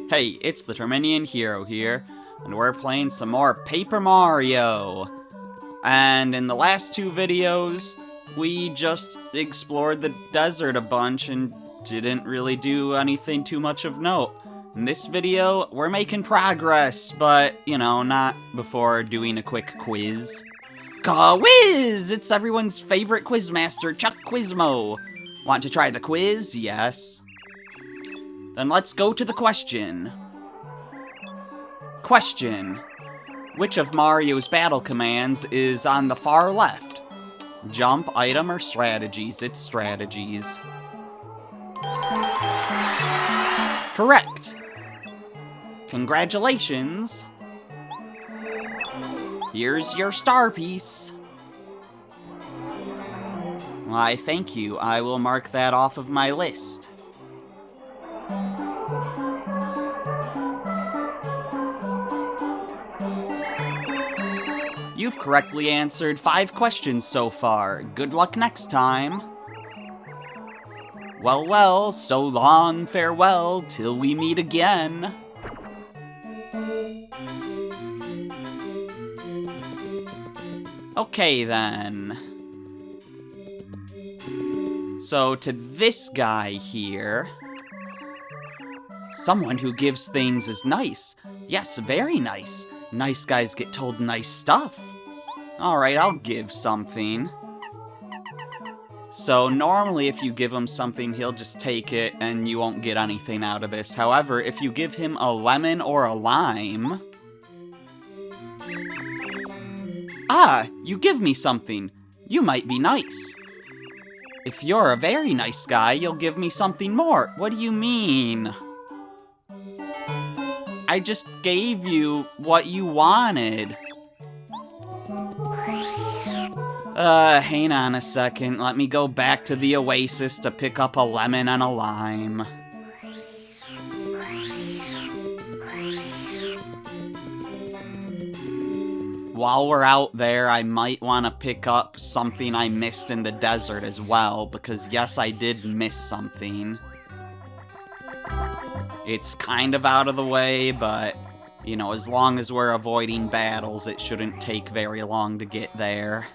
Hey, it's the Terminian Hero here, and we're playing some more Paper Mario. And in the last two videos, we just explored the desert a bunch and didn't really do anything too much of note. In this video, we're making progress, but, you know, not before doing a quick quiz. Quiz! It's everyone's favorite quizmaster, Chuck Quizmo. Want to try the quiz? Yes. Then let's go to the question. Question. Which of Mario's battle commands is on the far left? Jump, item, or strategies? It's strategies. Correct. Congratulations. Here's your star piece. Why, thank you. I will mark that off of my list. You've correctly answered 5 questions so far. Good luck next time. Well, well, so long, farewell, till we meet again. Okay, then. So, to this guy here... Someone who gives things is nice. Yes, very nice. Nice guys get told nice stuff. Alright, I'll give something. So, normally if you give him something, he'll just take it and you won't get anything out of this. However, if you give him a lemon or a lime... Ah, you give me something. You might be nice. If you're a very nice guy, you'll give me something more. What do you mean? I just gave you what you wanted. Hang on a second. Let me go back to the Oasis to pick up a lemon and a lime. While we're out there, I might want to pick up something I missed in the desert as well, because yes, I did miss something. It's kind of out of the way, but, you know, as long as we're avoiding battles, it shouldn't take very long to get there.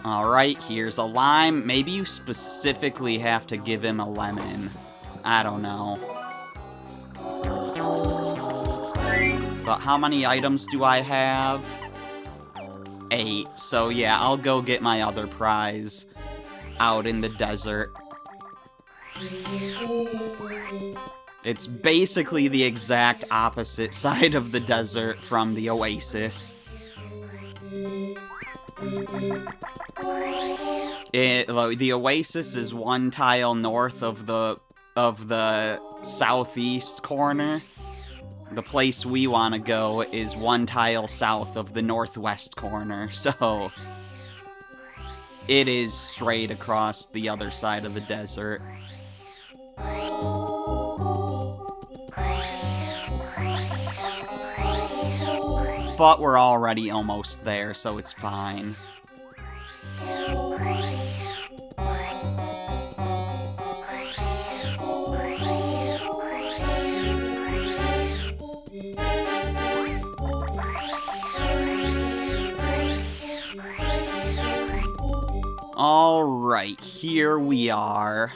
Alright, here's a lime. Maybe you specifically have to give him a lemon. I don't know. But how many items do I have? 8. So yeah, I'll go get my other prize out in the desert. It's basically the exact opposite side of the desert from the Oasis. The Oasis is one tile north of the southeast corner. The place we want to go is one tile south of the northwest corner, so it is straight across the other side of the desert. But we're already almost there, so it's fine. Alright, here we are.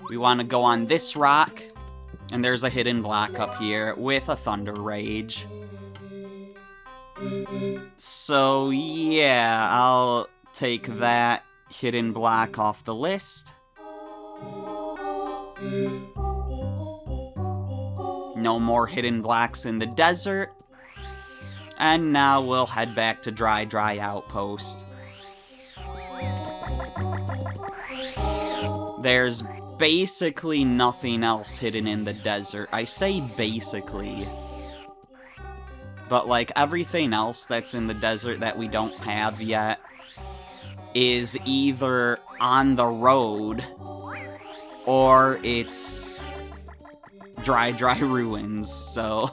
We want to go on this rock, and there's a hidden block up here with a Thunder Rage. So, yeah, I'll take that hidden block off the list. No more hidden blocks in the desert. And now we'll head back to Dry Outpost. There's basically nothing else hidden in the desert. I say basically. But, like, everything else that's in the desert that we don't have yet is either on the road or it's dry ruins, so...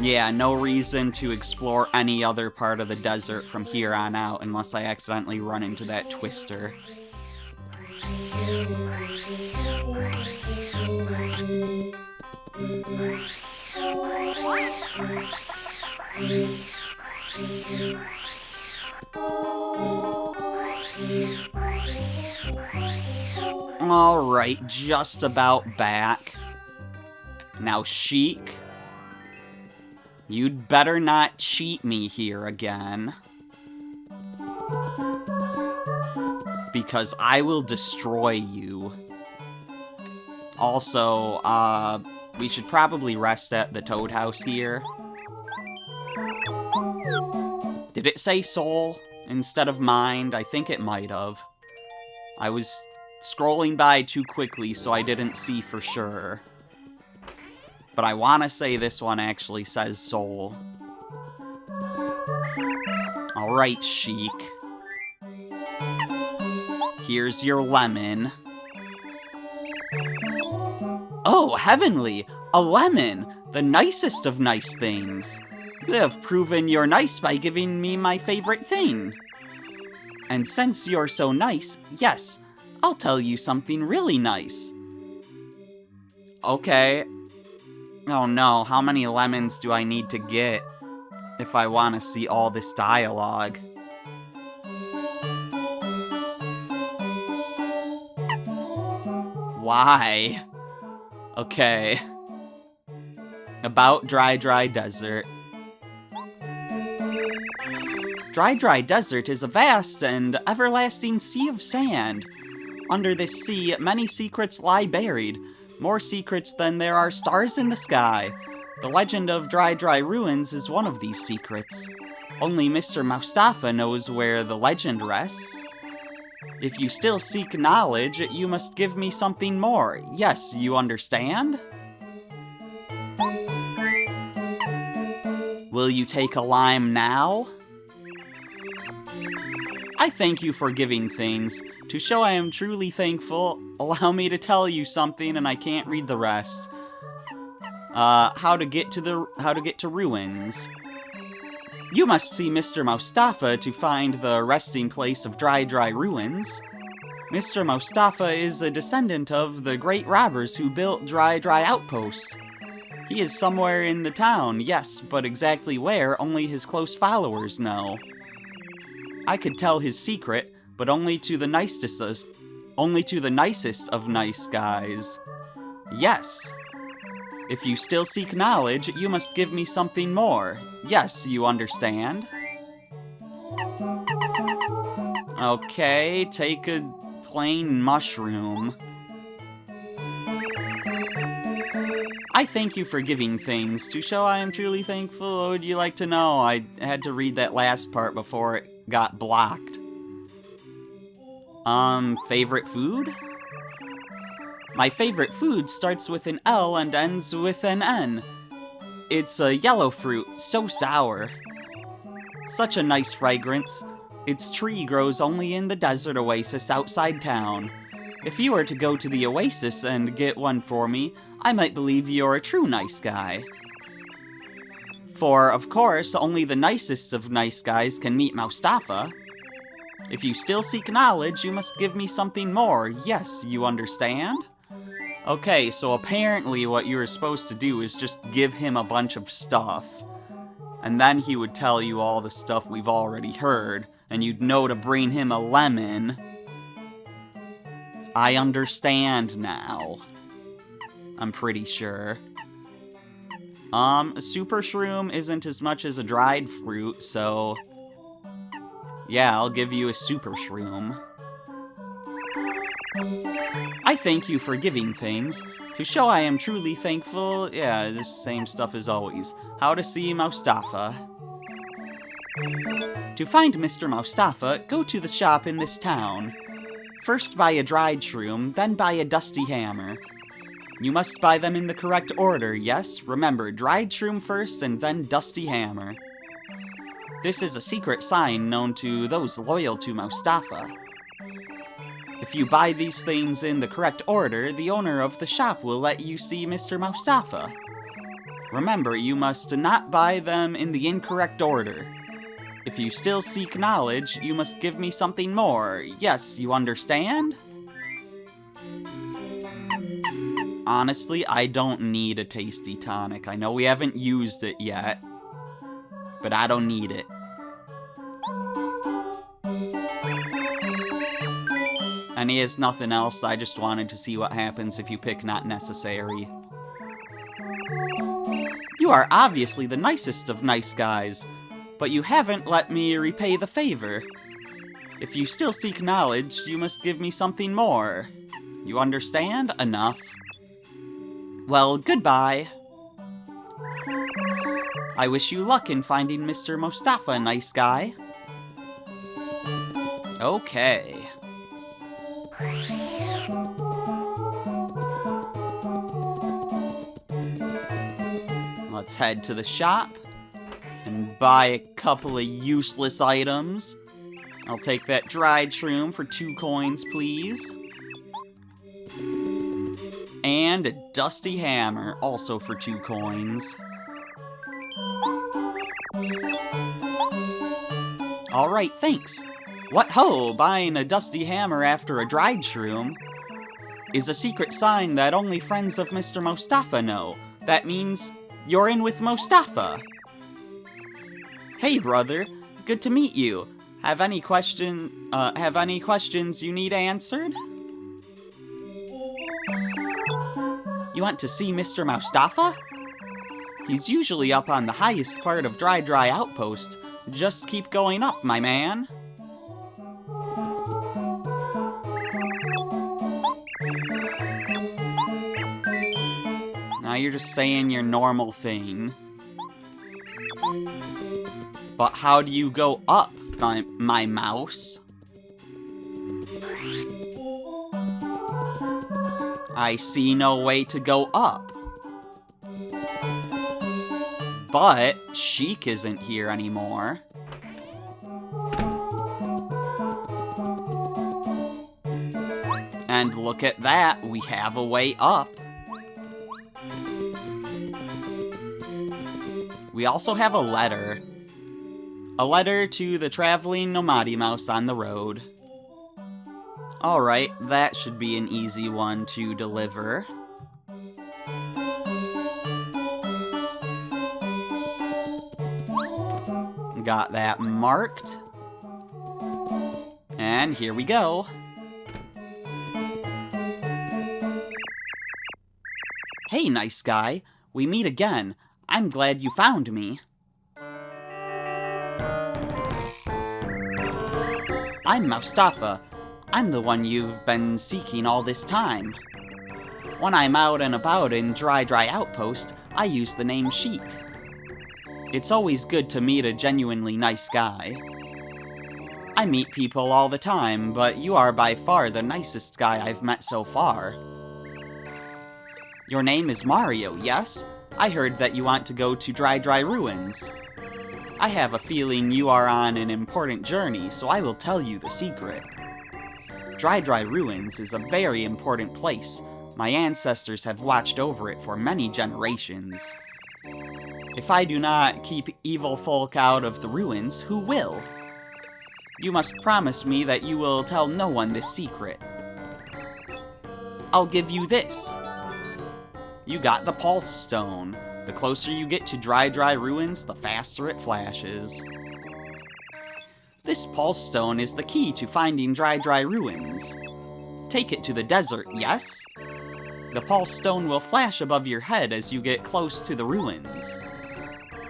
Yeah, no reason to explore any other part of the desert from here on out unless I accidentally run into that twister. Alright, just about back. Now, Sheik, you'd better not cheat me here again. Because I will destroy you. Also, we should probably rest at the Toad House here. Did it say soul instead of mind? I think it might have. I was scrolling by too quickly, so I didn't see for sure. But I want to say this one actually says soul. Alright, Sheik. Here's your lemon. Oh, heavenly! A lemon! The nicest of nice things! You have proven you're nice by giving me my favorite thing. And since you're so nice, yes, I'll tell you something really nice. Okay. Oh no, how many lemons do I need to get if I want to see all this dialogue? Why? Okay. About Dry Dry Desert. Dry Dry Desert is a vast and everlasting sea of sand. Under this sea, many secrets lie buried, more secrets than there are stars in the sky. The legend of Dry Dry Ruins is one of these secrets. Only Mr. Moustafa knows where the legend rests. If you still seek knowledge, you must give me something more. Yes, you understand? Will you take a lime now? I thank you for giving things. To show I am truly thankful, allow me to tell you something, and I can't read the rest. How to get to ruins. You must see Mr. Moustafa to find the resting place of Dry Dry Ruins. Mr. Moustafa is a descendant of the great robbers who built Dry Dry Outpost. He is somewhere in the town, yes, but exactly where, only his close followers know. I could tell his secret, but only to the nicest of nice guys. Yes. If you still seek knowledge, you must give me something more. Yes, you understand? Okay, take a plain mushroom. I thank you for giving things. To show I am truly thankful, would you like to know? I had to read that last part before it got blocked. Favorite food? My favorite food starts with an L and ends with an N. It's a yellow fruit, so sour. Such a nice fragrance. Its tree grows only in the desert oasis outside town. If you were to go to the oasis and get one for me, I might believe you're a true nice guy. For, of course, only the nicest of nice guys can meet Moustafa. If you still seek knowledge, you must give me something more. Yes, you understand? Okay, so apparently what you were supposed to do is just give him a bunch of stuff. And then he would tell you all the stuff we've already heard, and you'd know to bring him a lemon. I understand now. I'm pretty sure. A super shroom isn't as much as a dried fruit, so yeah, I'll give you a super shroom. I thank you for giving things. To show I am truly thankful, yeah, the same stuff as always. How to see Moustafa. To find Mr. Moustafa, go to the shop in this town. First buy a dried shroom, then buy a dusty hammer. You must buy them in the correct order, yes? Remember, dried shroom first and then dusty hammer. This is a secret sign known to those loyal to Moustafa. If you buy these things in the correct order, the owner of the shop will let you see Mr. Moustafa. Remember, you must not buy them in the incorrect order. If you still seek knowledge, you must give me something more. Yes, you understand? Honestly, I don't need a tasty tonic. I know we haven't used it yet, but I don't need it. And he has nothing else. I just wanted to see what happens if you pick not necessary. You are obviously the nicest of nice guys, but you haven't let me repay the favor. If you still seek knowledge, you must give me something more. You understand? Enough. Well, goodbye. I wish you luck in finding Mr. Mostafa, nice guy. Okay. Let's head to the shop and buy a couple of useless items. I'll take that dried shroom for 2 coins, please. And a dusty hammer, also for 2 coins. Alright, thanks. What ho, buying a dusty hammer after a dried shroom is a secret sign that only friends of Mr. Mostafa know. That means you're in with Mostafa. Hey, brother. Good to meet you. Have any questions you need answered? You want to see Mr. Mostafa? He's usually up on the highest part of Dry Outpost. Just keep going up, my man. Now you're just saying your normal thing. But how do you go up, my mouse? I see no way to go up. But Sheik isn't here anymore. And look at that, we have a way up. We also have a letter. A letter to the traveling Nomadi Mouse on the road. Alright, that should be an easy one to deliver. Got that marked. And here we go. Hey, nice guy. We meet again. I'm glad you found me. I'm Mostafa. I'm the one you've been seeking all this time. When I'm out and about in Dry Outpost, I use the name Sheik. It's always good to meet a genuinely nice guy. I meet people all the time, but you are by far the nicest guy I've met so far. Your name is Mario, yes? I heard that you want to go to Dry Ruins. I have a feeling you are on an important journey, so I will tell you the secret. Dry Ruins is a very important place. My ancestors have watched over it for many generations. If I do not keep evil folk out of the ruins, who will? You must promise me that you will tell no one this secret. I'll give you this. You got the Pulse Stone. The closer you get to Dry Ruins, the faster it flashes. This Pulse Stone is the key to finding Dry Ruins. Take it to the desert, yes? The Pulse Stone will flash above your head as you get close to the ruins.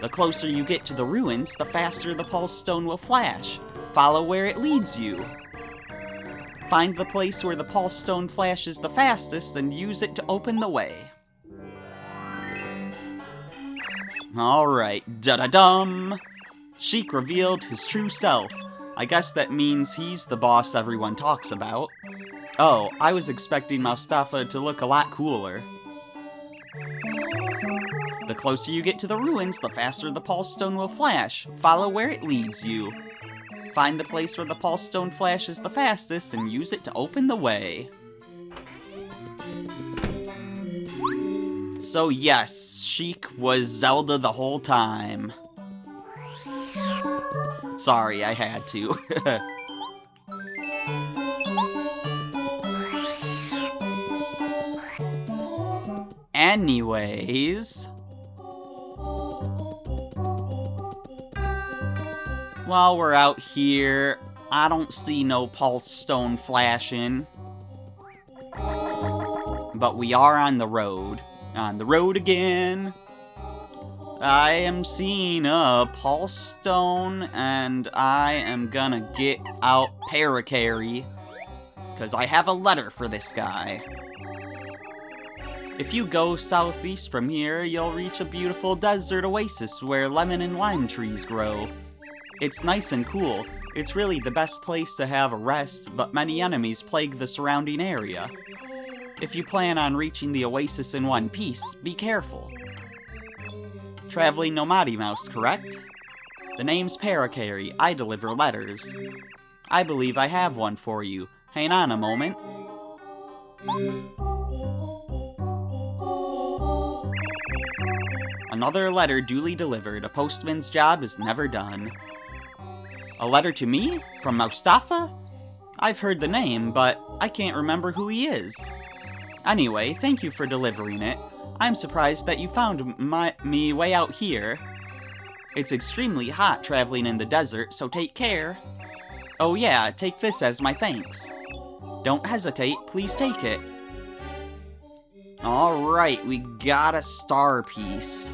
The closer you get to the ruins, the faster the Pulse Stone will flash. Follow where it leads you. Find the place where the Pulse Stone flashes the fastest and use it to open the way. Alright, da-da-dum! Sheik revealed his true self. I guess that means he's the boss everyone talks about. Oh, I was expecting Mostafa to look a lot cooler. The closer you get to the ruins, the faster the Pulse Stone will flash. Follow where it leads you. Find the place where the Pulse Stone flashes the fastest and use it to open the way. So yes, Sheik was Zelda the whole time. Sorry, I had to. Anyways, while we're out here, I don't see no pulse stone flashing. But we are on the road. On the road again. I am seeing a pulse stone, and I am gonna get out Parakarry, because I have a letter for this guy. If you go southeast from here, you'll reach a beautiful desert oasis where lemon and lime trees grow. It's nice and cool. It's really the best place to have a rest, but many enemies plague the surrounding area. If you plan on reaching the oasis in one piece, be careful. Traveling Nomadi Mouse, correct? The name's Parakarry. I deliver letters. I believe I have one for you. Hang on a moment. Another letter duly delivered. A postman's job is never done. A letter to me? From Mustafa? I've heard the name, but I can't remember who he is. Anyway, thank you for delivering it. I'm surprised that you found me way out here. It's extremely hot traveling in the desert, so take care. Oh yeah, take this as my thanks. Don't hesitate, please take it. Alright, we got a star piece.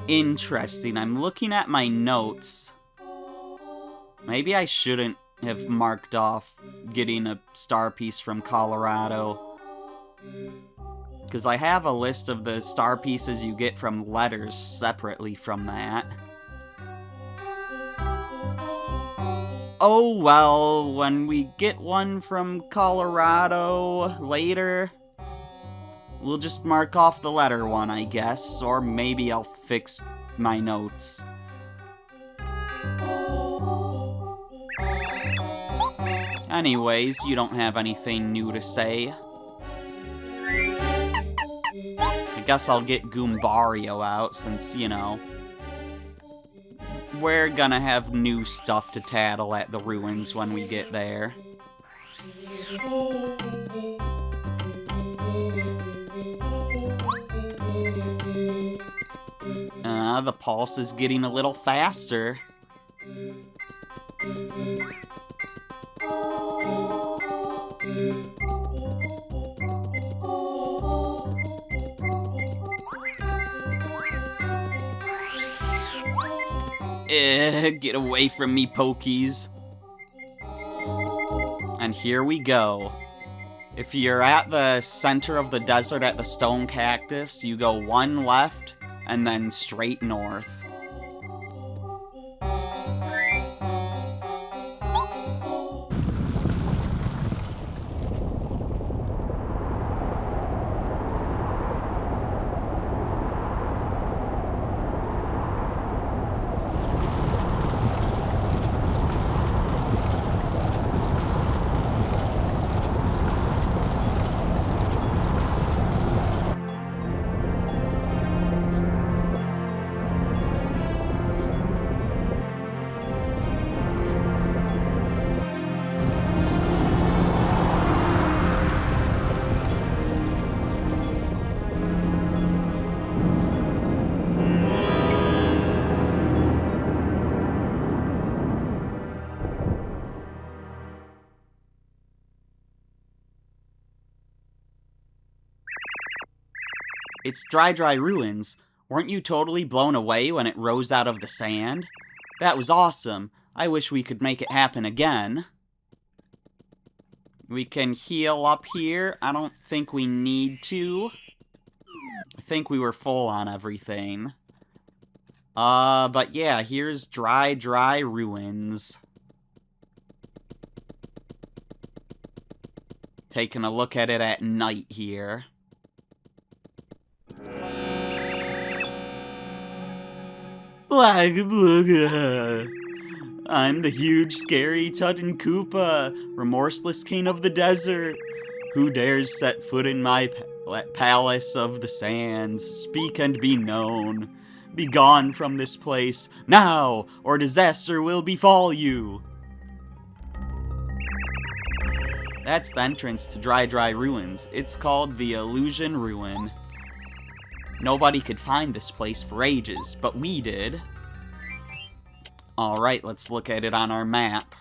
Interesting. I'm looking at my notes. Maybe I shouldn't have marked off getting a star piece from Colorado. Because I have a list of the star pieces you get from letters separately from that. Oh well, when we get one from Colorado later, we'll just mark off the letter one, I guess, or maybe I'll fix my notes. Anyways, you don't have anything new to say. I guess I'll get Goombario out since, you know, we're gonna have new stuff to tattle at the ruins when we get there. The pulse is getting a little faster. Get away from me, Pokies. And here we go. If you're at the center of the desert at the stone cactus, you go one left and then straight north. It's Dry Ruins. Weren't you totally blown away when it rose out of the sand? That was awesome. I wish we could make it happen again. We can heal up here. I don't think we need to. I think we were full on everything. But yeah, here's Dry Ruins. Taking a look at it at night here. Black Blugga. I'm the huge, scary Tutton Koopa, remorseless king of the desert. Who dares set foot in my palace of the sands? Speak and be known. Be gone from this place, now, or disaster will befall you! That's the entrance to Dry Dry Ruins. It's called the Illusion Ruin. Nobody could find this place for ages, but we did. Alright, let's look at it on our map.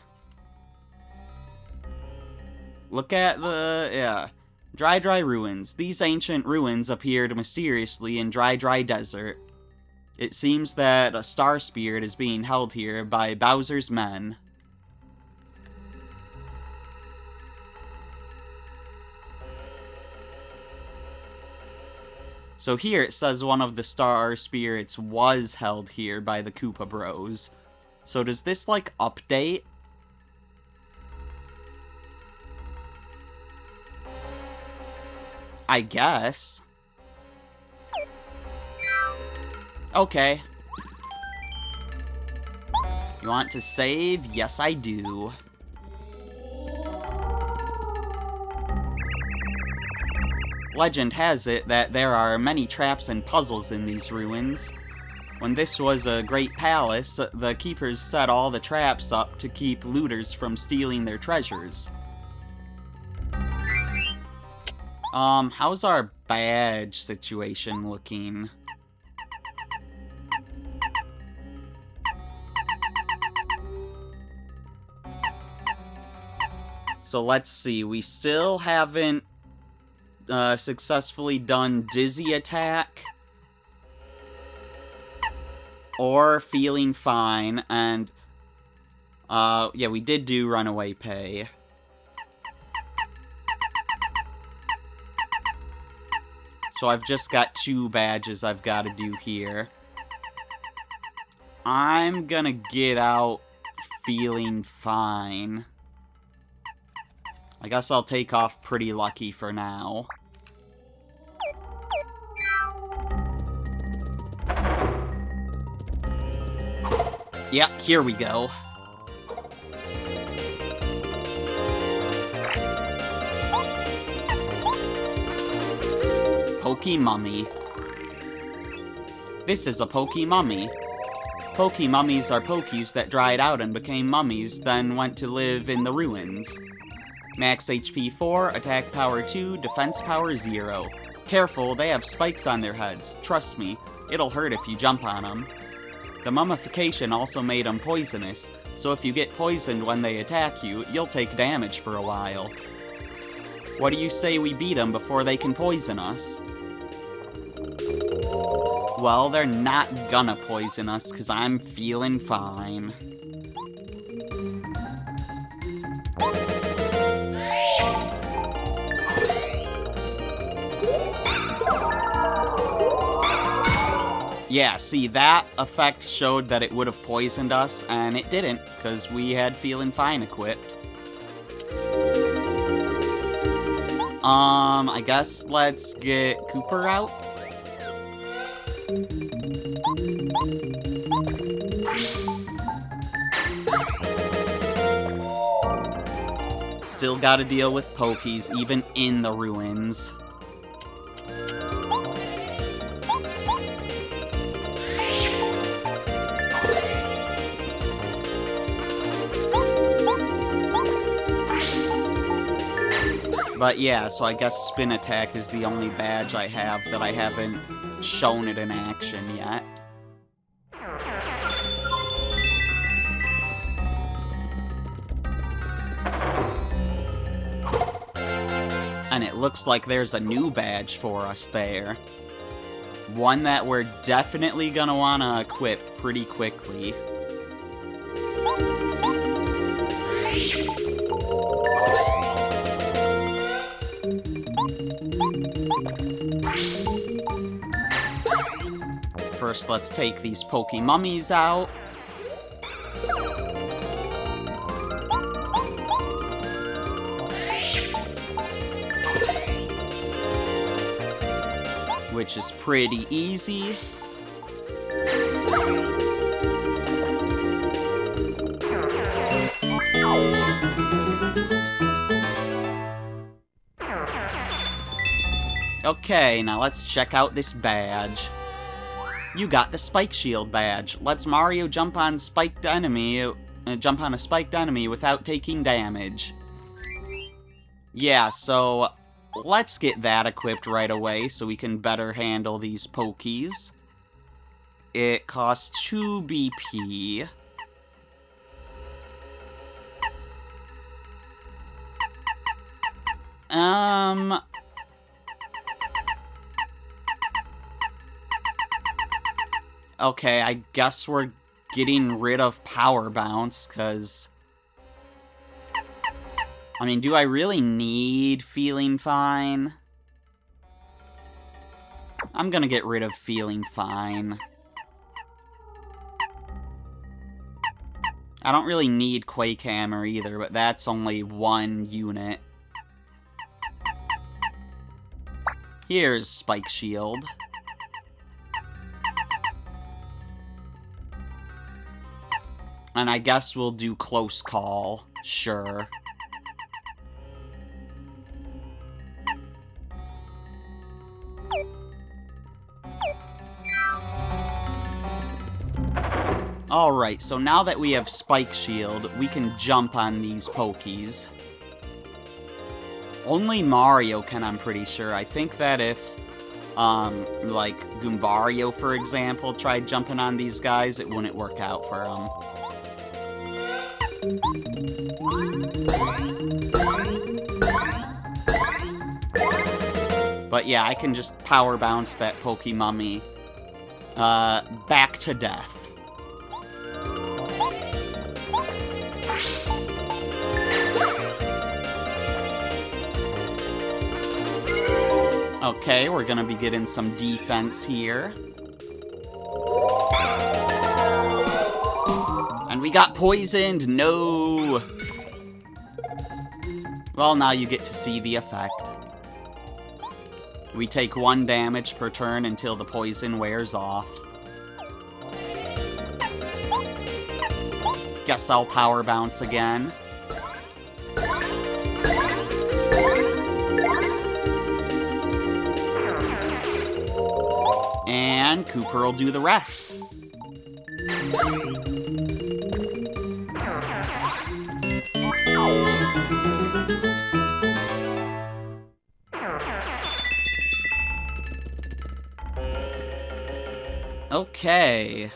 Look at the, Dry Dry Ruins. These ancient ruins appeared mysteriously in Dry Dry Desert. It seems that a star spirit is being held here by Bowser's men. So here it says one of the star spirits was held here by the Koopa Bros. So does this, like, update? I guess. Okay. You want to save? Yes, I do. Legend has it that there are many traps and puzzles in these ruins. When this was a great palace, the keepers set all the traps up to keep looters from stealing their treasures. How's our badge situation looking? So let's see, we still haven't successfully done Dizzy Attack or Feeling Fine, and yeah, we did do Runaway Pay. So I've just got 2 badges I've got to do here. I'm gonna get out Feeling Fine. I guess I'll take off Pretty Lucky for now. Yep, here we go. Pokey Mummy. This is a Pokey Mummy. Pokey Mummies are Pokies that dried out and became mummies, then went to live in the ruins. Max HP 4, attack power 2, defense power 0. Careful, they have spikes on their heads. Trust me, it'll hurt if you jump on them. The mummification also made them poisonous, so if you get poisoned when they attack you, you'll take damage for a while. What do you say we beat them before they can poison us? Well, they're not gonna poison us, because I'm feeling fine. Yeah, see, that effect showed that it would have poisoned us, and it didn't, because we had Feeling Fine equipped. I guess let's get Cooper out. Still gotta deal with Pokies, even in the ruins. But yeah, so I guess Spin Attack is the only badge I have that I haven't shown it in action yet. And it looks like there's a new badge for us there. One that we're definitely gonna wanna equip pretty quickly. First, let's take these Pokey Mummies out. Which is pretty easy. Okay, now let's check out this badge. You got the Spike Shield badge. Lets Mario jump on a spiked enemy without taking damage. Yeah, so let's get that equipped right away so we can better handle these Pokies. It costs 2 BP. Okay, I guess we're getting rid of Power Bounce, because... I mean, do I really need Feeling Fine? I'm gonna get rid of Feeling Fine. I don't really need Quake Hammer either, but that's only 1 unit. Here's Spike Shield. And I guess we'll do Close Call. Sure. Alright, so now that we have Spike Shield, we can jump on these Pokies. Only Mario can, I'm pretty sure. I think that if, like, Goombario, for example, tried jumping on these guys, it wouldn't work out for him. But yeah, I can just Power Bounce that Pokemummy back to death. Okay, we're gonna be getting some defense here. And we got poisoned! No! Well, now you get to see the effect. We take 1 damage per turn until the poison wears off. Guess I'll Power Bounce again. And Cooper will do the rest. Okay.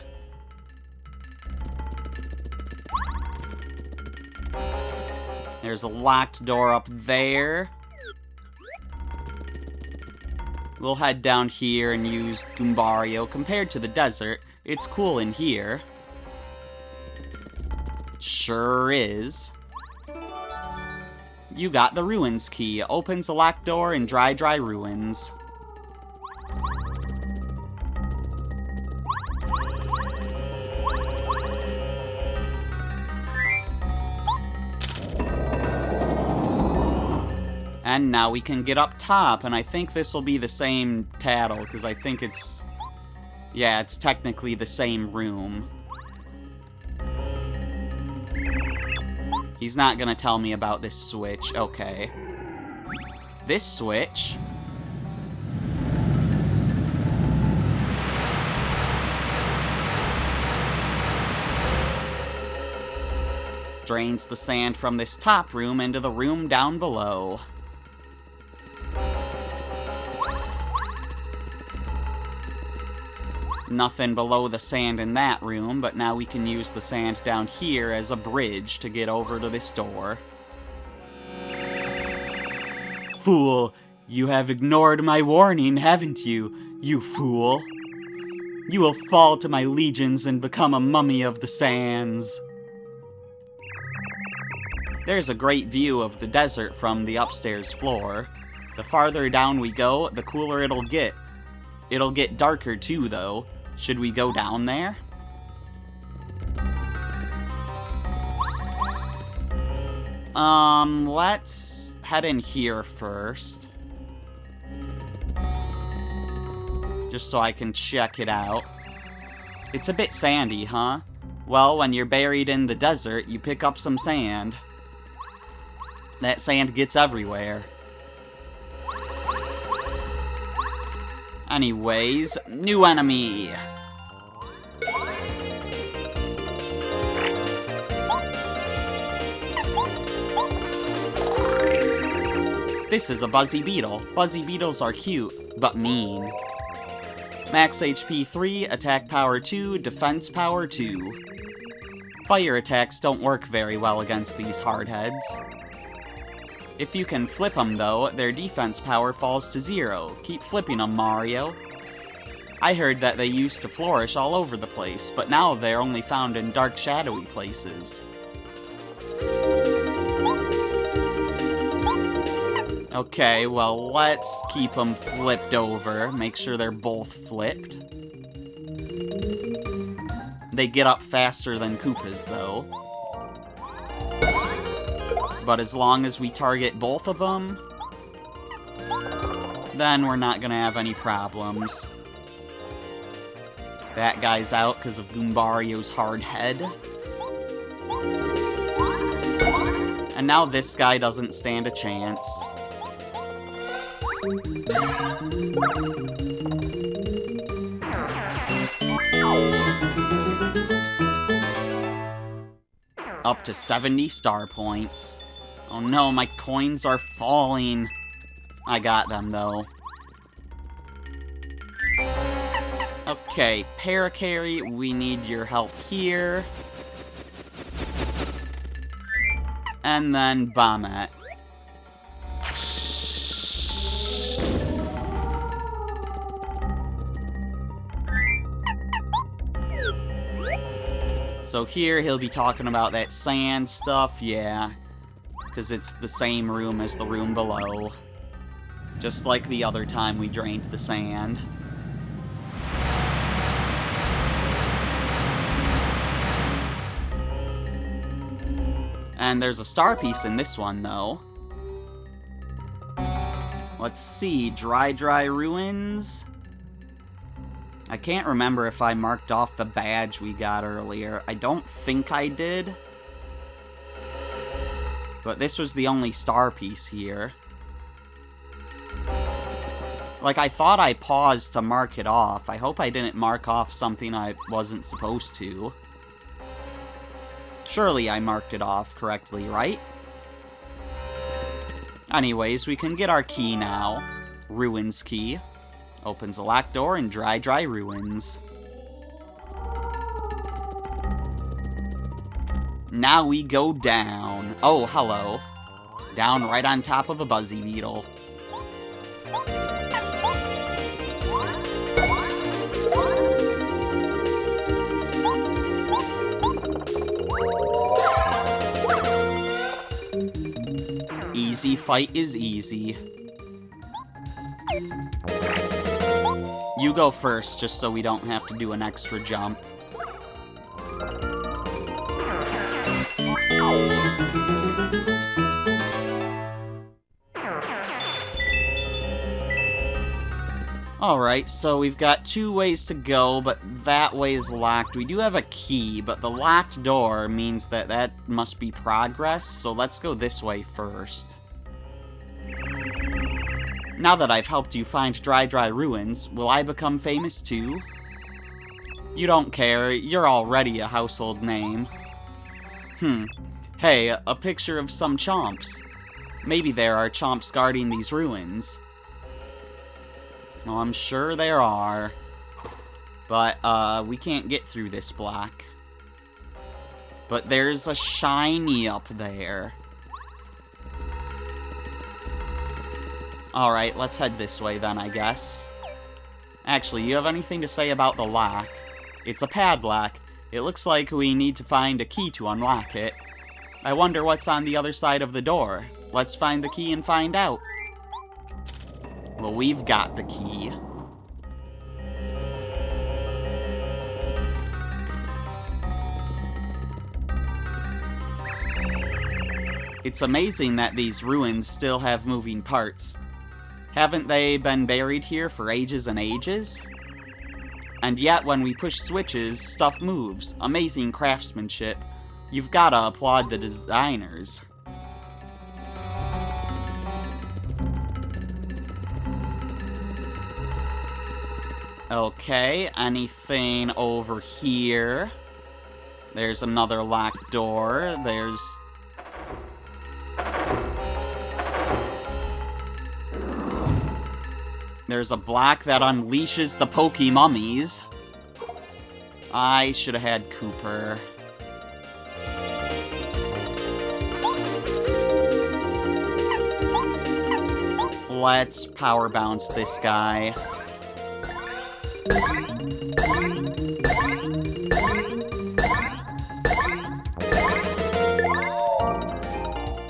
There's a locked door up there. We'll head down here and use Goombario. Compared to the desert, it's cool in here. Sure is. You got the Ruins key. Opens a locked door in Dry Ruins. And now we can get up top, and I think this will be the same Tattle, because I think it's... yeah, it's technically the same room. He's not gonna tell me about this switch. Okay. This switch... drains the sand from this top room into the room down below. Nothing below the sand in that room, but now we can use the sand down here as a bridge to get over to this door. Fool, you have ignored my warning, haven't you, you fool? You will fall to my legions and become a mummy of the sands. There's a great view of the desert from the upstairs floor. The farther down we go, the cooler it'll get. It'll get darker too, though. Should we go down there? Let's head in here first. Just so I can check it out. It's a bit sandy, huh? Well, when you're buried in the desert, you pick up some sand. That sand gets everywhere. Anyways, new enemy! This is a Buzzy Beetle. Buzzy Beetles are cute, but mean. Max HP 3, attack power 2, defense power 2. Fire attacks don't work very well against these hardheads. If you can flip them though, their defense power falls to 0. Keep flipping them, Mario. I heard that they used to flourish all over the place, but now they're only found in dark, shadowy places. Okay, well, let's keep them flipped over. Make sure they're both flipped. They get up faster than Koopas, though. But as long as we target both of them, then we're not gonna have any problems. That guy's out because of Goombario's hard head. And now this guy doesn't stand a chance. Up to 70 star points. Oh no, my coins are falling. I got them, though. Okay, Parakarry, we need your help here. And then Bombette. So here he'll be talking about that sand stuff, yeah. Because it's the same room as the room below. Just like the other time we drained the sand. And there's a star piece in this one, though. Let's see, Dry Ruins. I can't remember if I marked off the badge we got earlier. I don't think I did. But this was the only star piece here. Like, I thought I paused to mark it off. I hope I didn't mark off something I wasn't supposed to. Surely I marked it off correctly, right? Anyways, we can get our key now. Ruins key. Opens a locked door in Dry Ruins. Now we go down. Oh, hello. Down right on top of a Buzzy Beetle. Easy fight is easy. You go first, just so we don't have to do an extra jump. Alright, so we've got 2 ways to go, but that way is locked. We do have a key, but the locked door means that that must be progress, so let's go this way first. Now that I've helped you find Dry Ruins, will I become famous too? You don't care, you're already a household name. Hey, a picture of some chomps. Maybe there are chomps guarding these ruins. Well, I'm sure there are. But, we can't get through this block. But there's a shiny up there. Alright, let's head this way then, I guess. Actually, you have anything to say about the lock? It's a padlock. It looks like we need to find a key to unlock it. I wonder what's on the other side of the door. Let's find the key and find out. Well, we've got the key. It's amazing that these ruins still have moving parts. Haven't they been buried here for ages and ages? And yet, when we push switches, stuff moves. Amazing craftsmanship. You've gotta applaud the designers. Okay, anything over here? There's another locked door. There's... There's a block that unleashes the Pokemummies. I should have had Cooper. Let's power bounce this guy.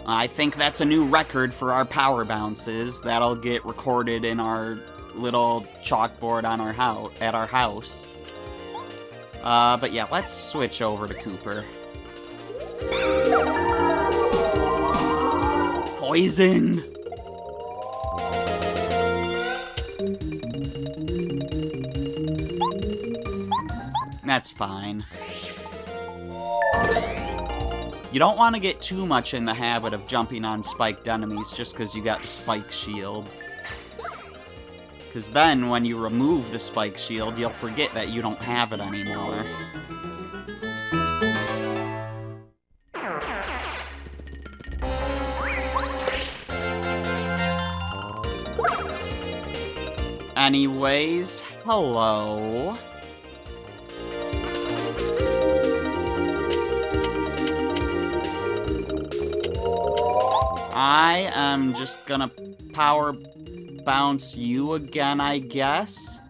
I think that's a new record for our power bounces. That'll get recorded in our little chalkboard on our at our house. But yeah, let's switch over to Cooper. Poison! That's fine. You don't want to get too much in the habit of jumping on spiked enemies just because you got the spike shield. Because then, when you remove the spike shield, you'll forget that you don't have it anymore. Anyways, hello. I am just gonna power bounce you again, I guess.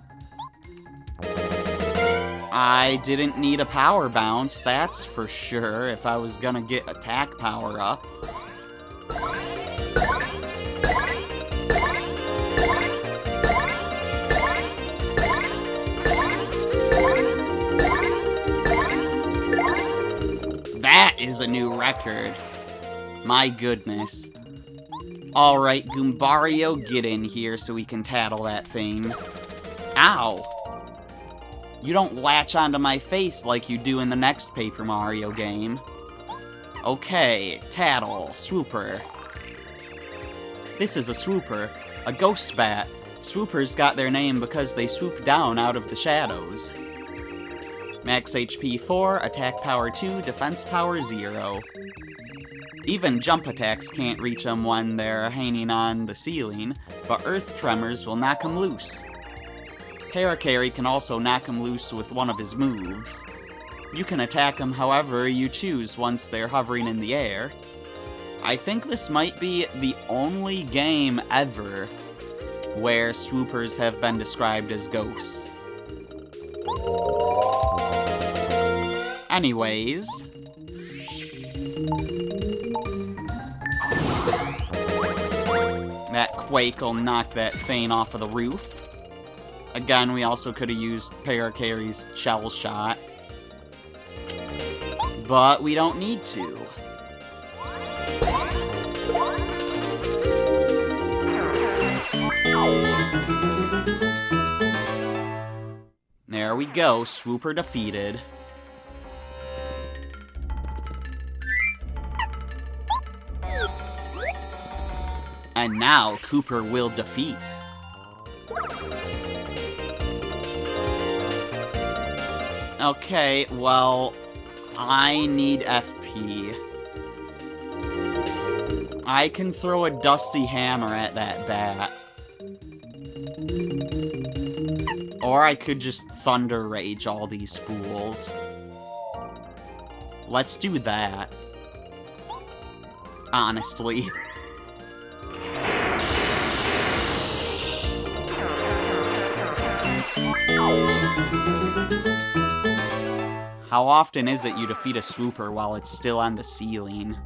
I didn't need a power bounce, that's for sure, if I was gonna get attack power up. That is a new record. My goodness. Alright, Goombario, get in here so we can tattle that thing. Ow! You don't latch onto my face like you do in the next Paper Mario game. Okay, tattle, swooper. This is a swooper, a ghost bat. Swoopers got their name because they swoop down out of the shadows. Max HP 4, attack power 2, defense power 0. Even jump attacks can't reach them when they're hanging on the ceiling, but earth tremors will knock them loose. Parakarry can also knock him loose with one of his moves. You can attack him however you choose once they're hovering in the air. I think this might be the only game ever where swoopers have been described as ghosts. Anyways... that Quake will knock that thing off of the roof. Again, we also could have used Parakarry's Shell Shot. But we don't need to. There we go, Swooper defeated. And now Cooper will defeat. Okay, well, I need FP. I can throw a Dusty Hammer at that bat. Or I could just Thunder Rage all these fools. Let's do that. Honestly. How often is it you defeat a swooper while it's still on the ceiling?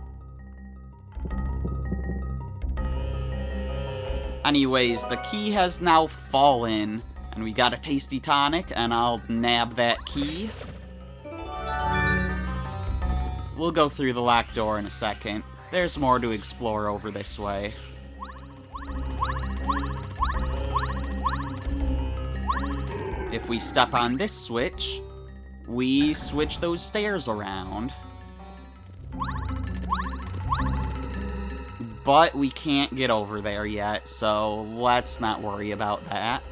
Anyways, the key has now fallen, and we got a tasty tonic, and I'll nab that key. We'll go through the locked door in a second. There's more to explore over this way. If we step on this switch, we switch those stairs around. But we can't get over there yet, so let's not worry about that.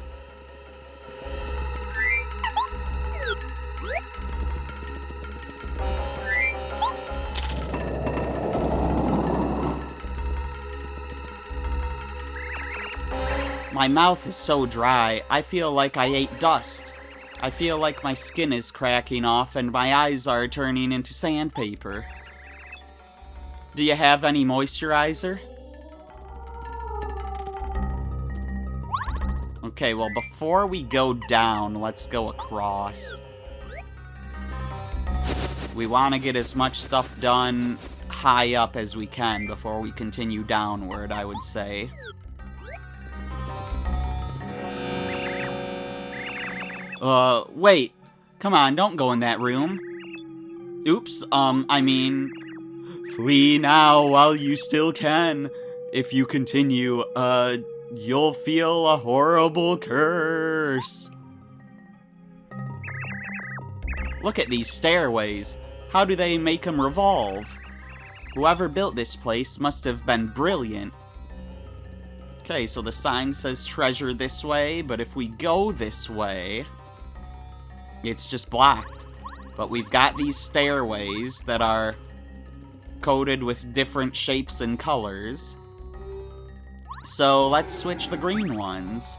My mouth is so dry, I feel like I ate dust. I feel like my skin is cracking off and my eyes are turning into sandpaper. Do you have any moisturizer? Okay, well, before we go down, let's go across. We want to get as much stuff done high up as we can before we continue downward, I would say. Wait. Come on, don't go in that room. Oops, I mean... Flee now while you still can. If you continue, you'll feel a horrible curse. Look at these stairways. How do they make them revolve? Whoever built this place must have been brilliant. Okay, so the sign says treasure this way, but if we go this way, it's just blocked. But we've got these stairways that are coated with different shapes and colors. So let's switch the green ones.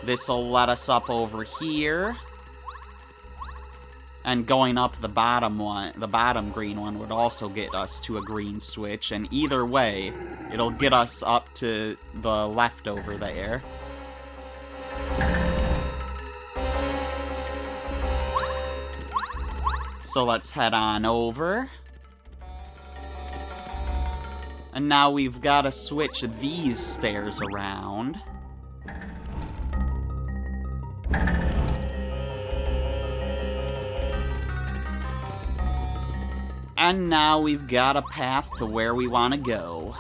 This'll let us up over here. And going up the bottom one, the bottom green one would also get us to a green switch, and either way, it'll get us up to the left over there. So let's head on over. And now we've got to switch these stairs around. And now we've got a path to where we want to go.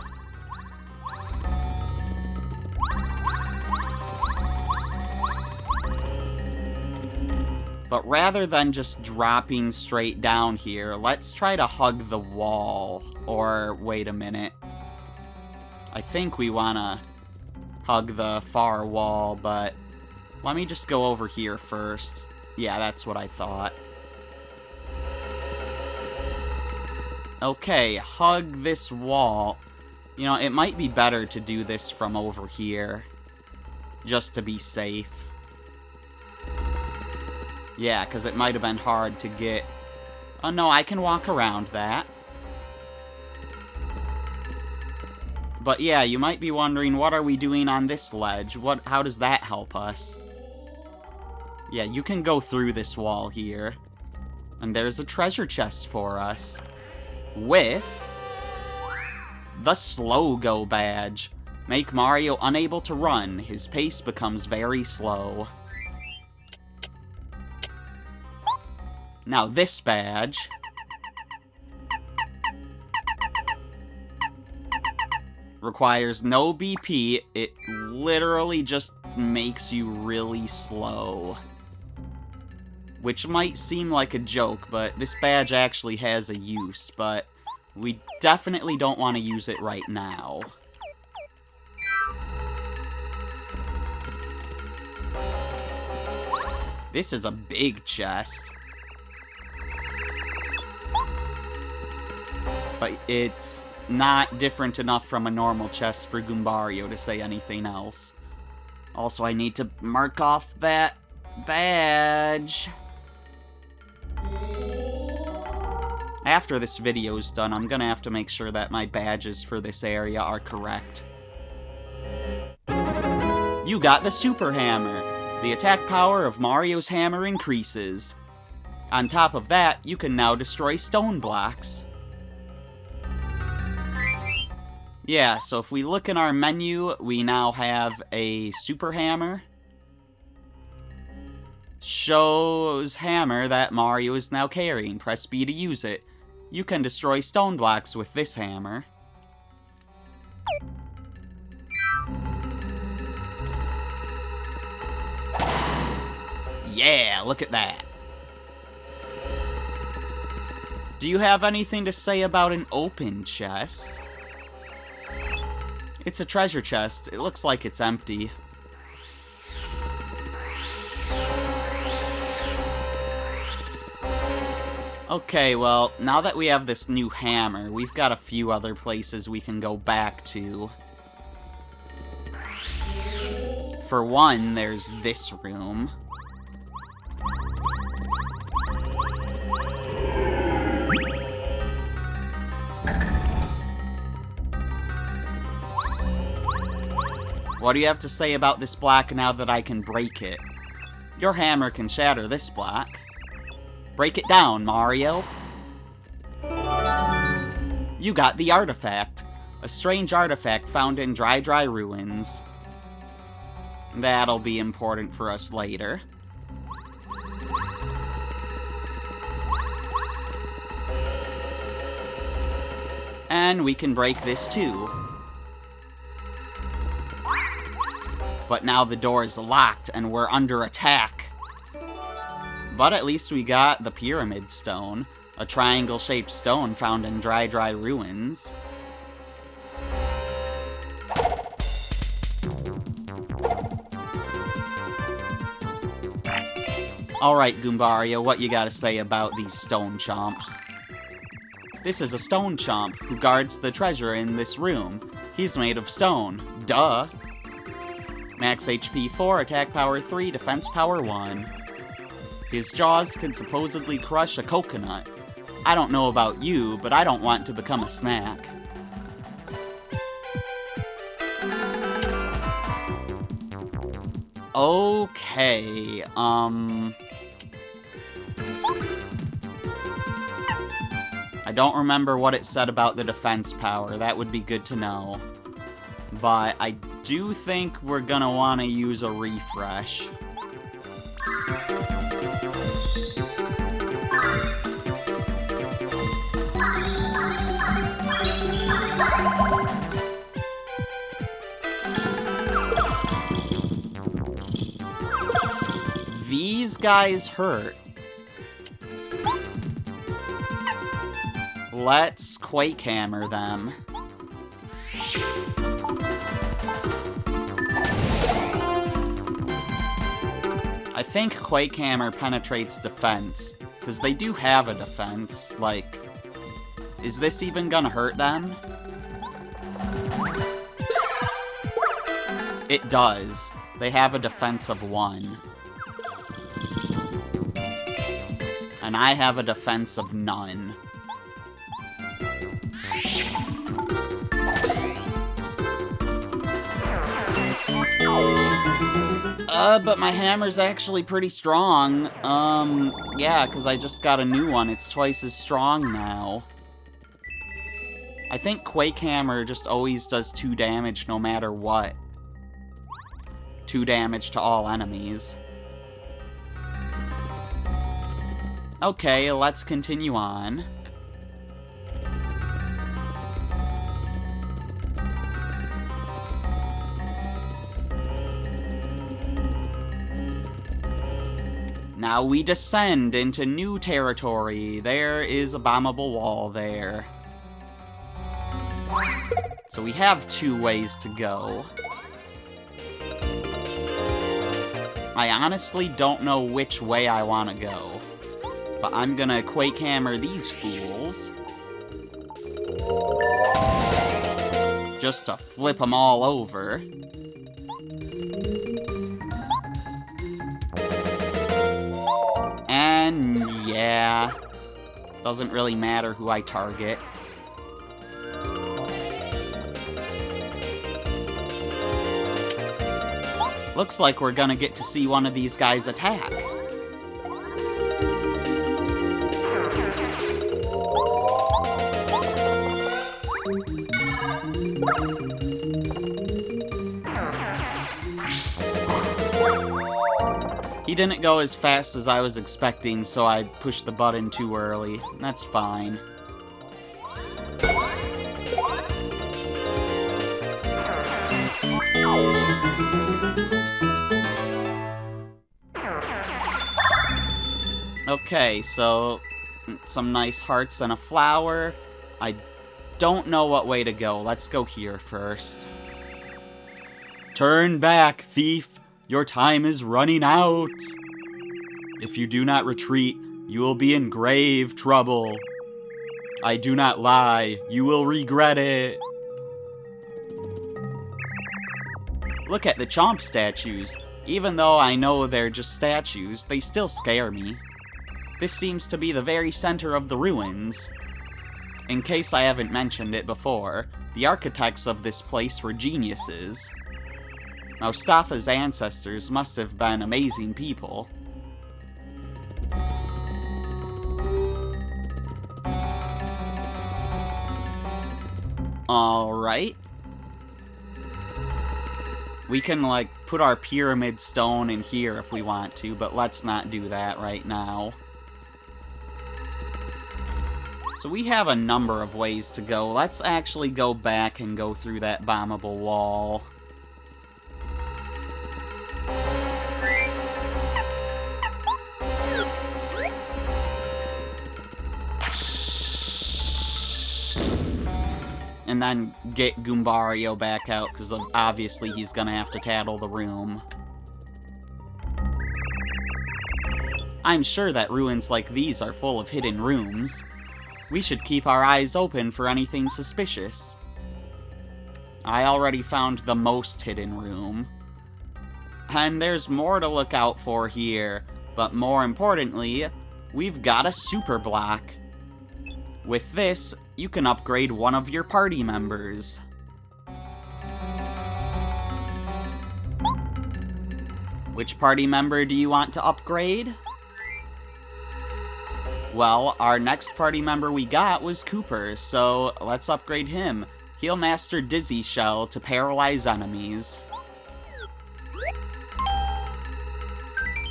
But rather than just dropping straight down here, let's try to hug the wall. Or, wait a minute. I think we want to hug the far wall, but let me just go over here first. Yeah, that's what I thought. Okay, hug this wall. You know, it might be better to do this from over here, just to be safe. Yeah, because it might have been hard to get... Oh no, I can walk around that. But yeah, you might be wondering, what are we doing on this ledge? How does that help us? Yeah, you can go through this wall here. And there's a treasure chest for us. With the Slow Go badge. Make Mario unable to run. His pace becomes very slow. Now this badge requires no BP. It literally just makes you really slow. Which might seem like a joke, but this badge actually has a use, but we definitely don't want to use it right now. This is a big chest. But it's not different enough from a normal chest for Goombario to say anything else. Also, I need to mark off that badge. After this video's done, I'm gonna have to make sure that my badges for this area are correct. You got the Super Hammer. The attack power of Mario's hammer increases. On top of that, you can now destroy stone blocks. Yeah, so if we look in our menu, we now have a Super Hammer. Shows hammer that Mario is now carrying. Press B to use it. You can destroy stone blocks with this hammer. Yeah, look at that. Do you have anything to say about an open chest? It's a treasure chest. It looks like it's empty. Okay, well, now that we have this new hammer, we've got a few other places we can go back to. For one, there's this room. What do you have to say about this block now that I can break it? Your hammer can shatter this block. Break it down, Mario. You got the artifact. A strange artifact found in Dry Dry Ruins. That'll be important for us later. And we can break this too. But now the door is locked and we're under attack. But at least we got the Pyramid Stone, a triangle-shaped stone found in Dry Dry Ruins. Alright, Goombario, what you gotta say about these stone chomps? This is a stone chomp who guards the treasure in this room. He's made of stone. Duh! Max HP 4, attack power 3, defense power 1. His jaws can supposedly crush a coconut. I don't know about you, but I don't want to become a snack. Okay, I don't remember what it said about the defense power. That would be good to know. But I do think we're gonna want to use a refresh. These guys hurt. Let's Quake Hammer them. I think Quake Hammer penetrates defense, because they do have a defense. Like, is this even gonna hurt them? It does. They have a defense of 1. And I have a defense of none. But my hammer's actually pretty strong. Yeah, because I just got a new one. It's twice as strong now. I think Quake Hammer just always does 2 damage no matter what. 2 damage to all enemies. Okay, let's continue on. Now we descend into new territory. There is a bombable wall there. So we have 2 ways to go. I honestly don't know which way I want to go. But I'm gonna Quake Hammer these fools. Just to flip them all over. And yeah, doesn't really matter who I target. Looks like we're gonna get to see one of these guys attack. He didn't go as fast as I was expecting, so I pushed the button too early. That's fine. Okay, so some nice hearts and a flower. I don't know what way to go. Let's go here first. Turn back, thief! Your time is running out! If you do not retreat, You will be in grave trouble. I do not lie. You will regret it. Look at the Chomp statues. Even though I know they're just statues, they still scare me. This seems to be the very center of the ruins. In case I haven't mentioned it before, the architects of this place were geniuses. Mostafa's ancestors must have been amazing people. Alright. We can, like, put our pyramid stone in here if we want to, but let's not do that right now. So we have a number of ways to go. Let's actually go back and go through that bombable wall. And then get Goombario back out, because obviously he's gonna have to tattle the room. I'm sure that ruins like these are full of hidden rooms. We should keep our eyes open for anything suspicious. I already found the most hidden room. And there's more to look out for here, but more importantly, we've got a super block. With this, you can upgrade one of your party members. Which party member do you want to upgrade? Well, our next party member we got was Kooper, so let's upgrade him. He'll master Dizzy Shell to paralyze enemies.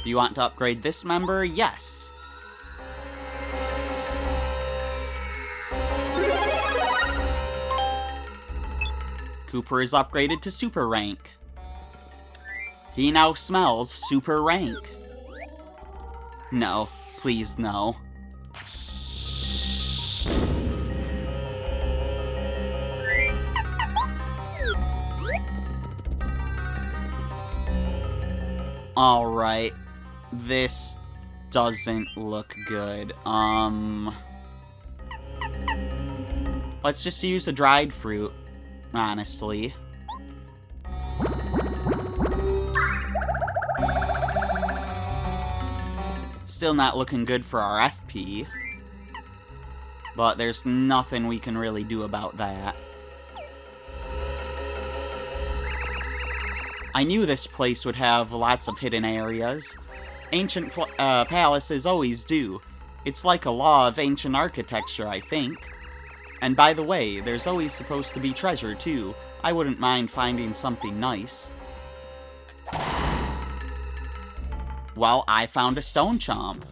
Do you want to upgrade this member? Yes. Kooper is upgraded to Super Rank. He now smells Super Rank. No, please no. Alright, this doesn't look good. Let's just use a dried fruit. Honestly. Still not looking good for our FP. But there's nothing we can really do about that. I knew this place would have lots of hidden areas. Ancient palaces always do. It's like a law of ancient architecture, I think. And by the way, there's always supposed to be treasure, too. I wouldn't mind finding something nice. Well, I found a Stone Chomp.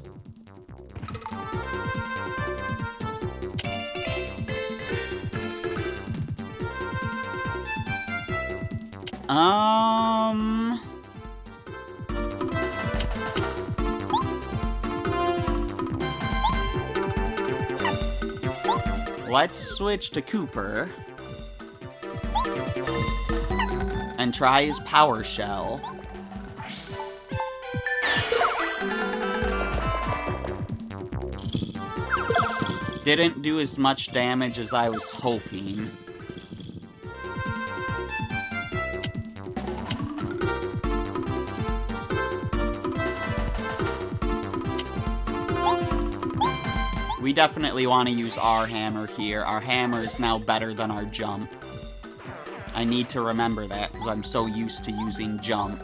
Let's switch to Kooper. And try his Power Shell. Didn't do as much damage as I was hoping. We definitely want to use our hammer here. Our hammer is now better than our jump. I need to remember that because I'm so used to using jump.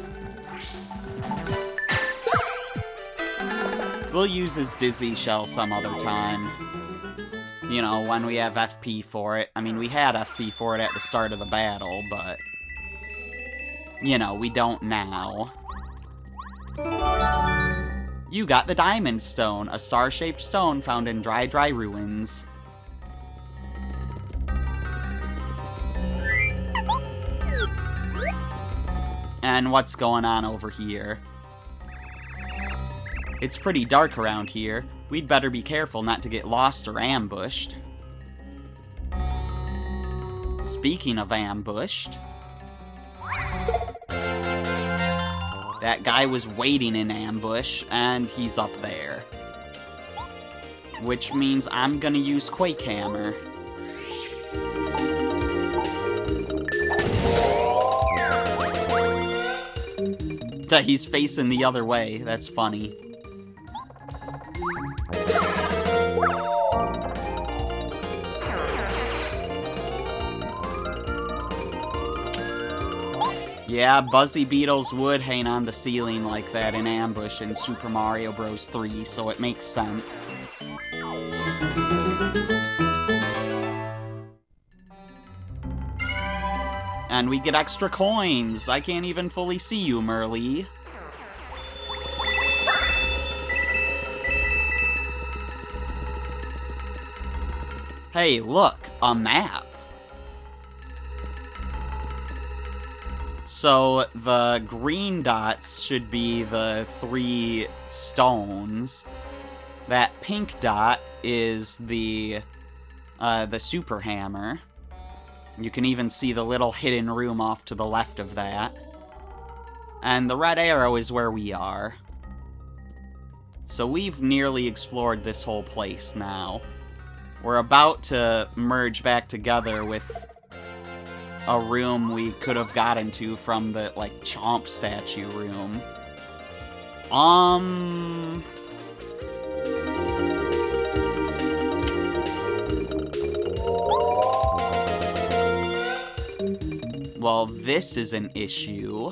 We'll use his Dizzy Shell some other time. You know, when we have FP for it. I mean, we had FP for it at the start of the battle, but... you know, we don't now. You got the Diamond Stone, a star-shaped stone found in Dry Ruins. And what's going on over here? It's pretty dark around here. We'd better be careful not to get lost or ambushed. Speaking of ambushed... that guy was waiting in ambush, and he's up there. which means I'm gonna use Quake Hammer. He's facing the other way. That's funny. Yeah, Buzzy Beetles would hang on the ceiling like that in ambush in Super Mario Bros. 3, so it makes sense. And we get extra coins! I can't even fully see you, Merlee. Hey, look! A map! So, the green dots should be the 3 stones. That pink dot is the super hammer. You can even see the little hidden room off to the left of that. And the red arrow is where we are. So we've nearly explored this whole place now. We're about to merge back together with a room we could have got into from the, like, Chomp statue room. Well, this is an issue.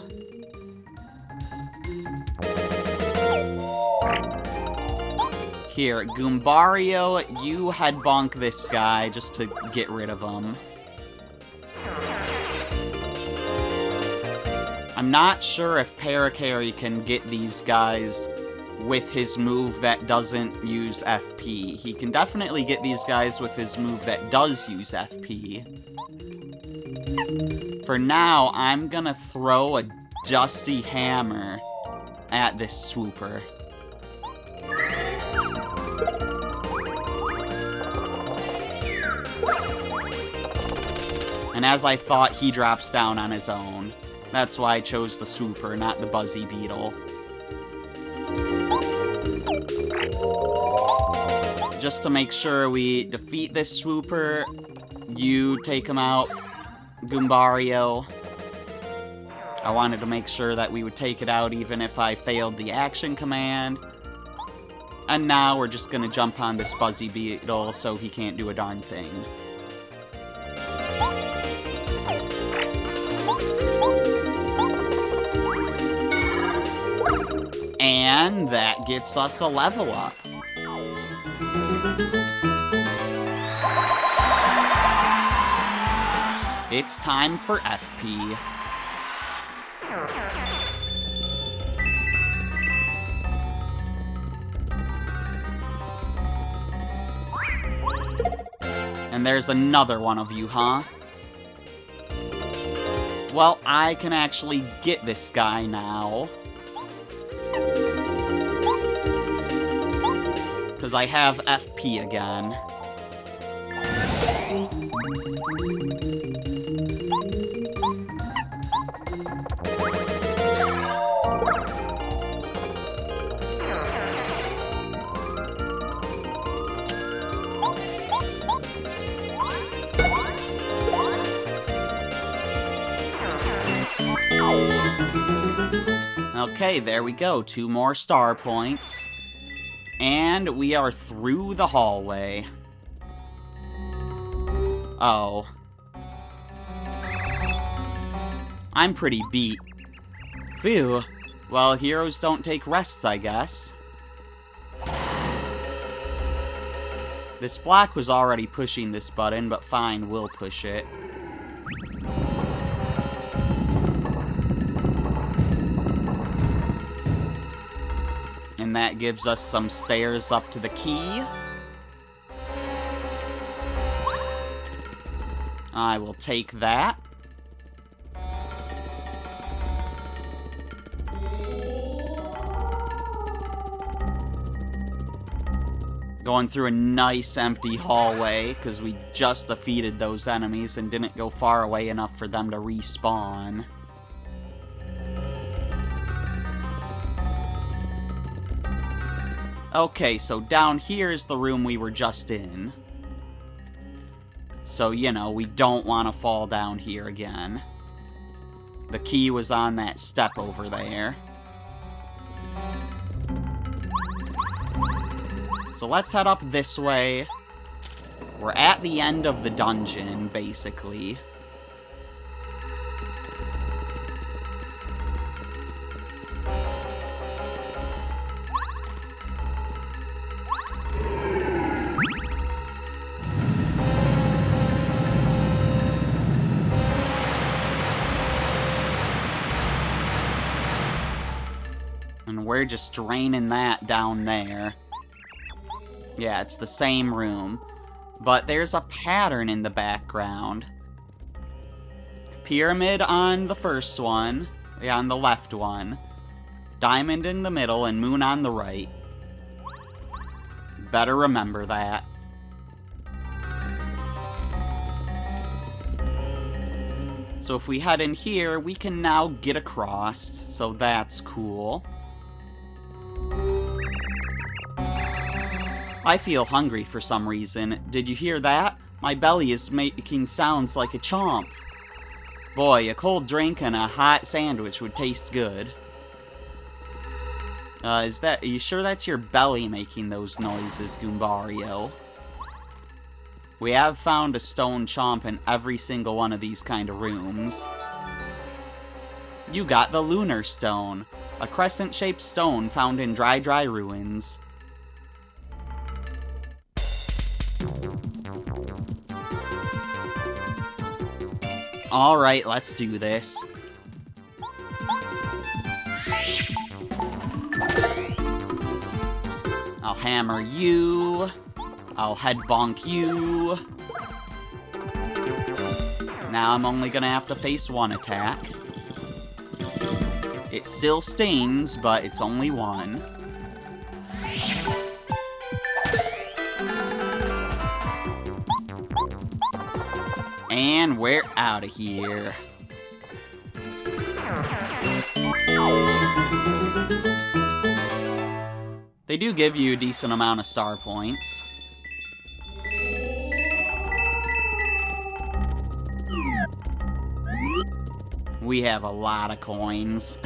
Here, Goombario, you head bonk this guy just to get rid of him. I'm not sure if Parakarry can get these guys with his move that doesn't use FP. He can definitely get these guys with his move that does use FP. For now, I'm gonna throw a Dusty Hammer at this swooper. And as I thought, he drops down on his own. That's why I chose the swooper, not the Buzzy Beetle. Just to make sure we defeat this swooper, you take him out, Goombario. I wanted to make sure that we would take it out even if I failed the action command. And now we're just gonna jump on this Buzzy Beetle so he can't do a darn thing. And that gets us a level up. It's time for FP. And there's another one of you, huh? Well, I can actually get this guy now. Because I have FP again. Okay, there we go. 2 more star points. And we are through the hallway. Oh. I'm pretty beat. Phew. Well, heroes don't take rests, I guess. This block was already pushing this button, but fine, we'll push it. And that gives us some stairs up to the key. I will take that. Going through a nice empty hallway, because we just defeated those enemies and didn't go far away enough for them to respawn. Okay, so down here is the room we were just in. So, you know, we don't want to fall down here again. The key was on that step over there. So let's head up this way. We're at the end of the dungeon, basically. And we're just draining that down there. Yeah, it's the same room. But there's a pattern in the background. Pyramid on the first one. Yeah, on the left one. Diamond in the middle and moon on the right. Better remember that. So if we head in here, we can now get across. So that's cool. I feel hungry for some reason. Did you hear that? My belly is making sounds like a chomp. Boy, a cold drink and a hot sandwich would taste good. Are you sure that's your belly making those noises, Goombario? We have found a stone chomp in every single one of these kind of rooms. You got the Lunar Stone, a crescent-shaped stone found in Dry Ruins. Alright, let's do this. I'll hammer you. I'll head bonk you. Now I'm only gonna have to face one attack. It still stings, but it's only one. And we're out of here. They do give you a decent amount of star points. We have a lot of coins.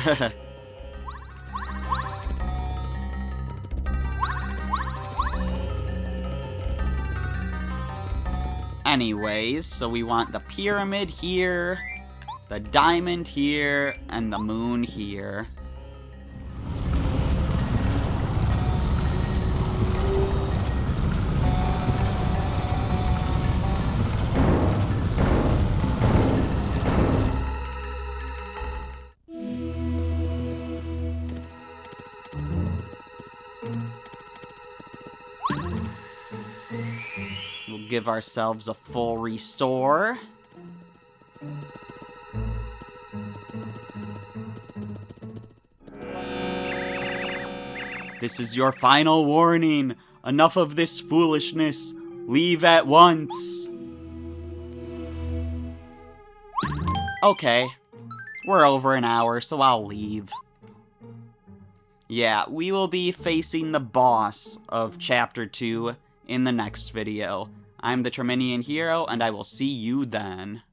Anyways, so we want the pyramid here, the diamond here, and the moon here. We'll give ourselves a full restore. This is your final warning. Enough of this foolishness. Leave at once. Okay. We're over an hour, so I'll leave. Yeah, we will be facing the boss of Chapter 2 in the next video. I'm the Terminian Hero, and I will see you then.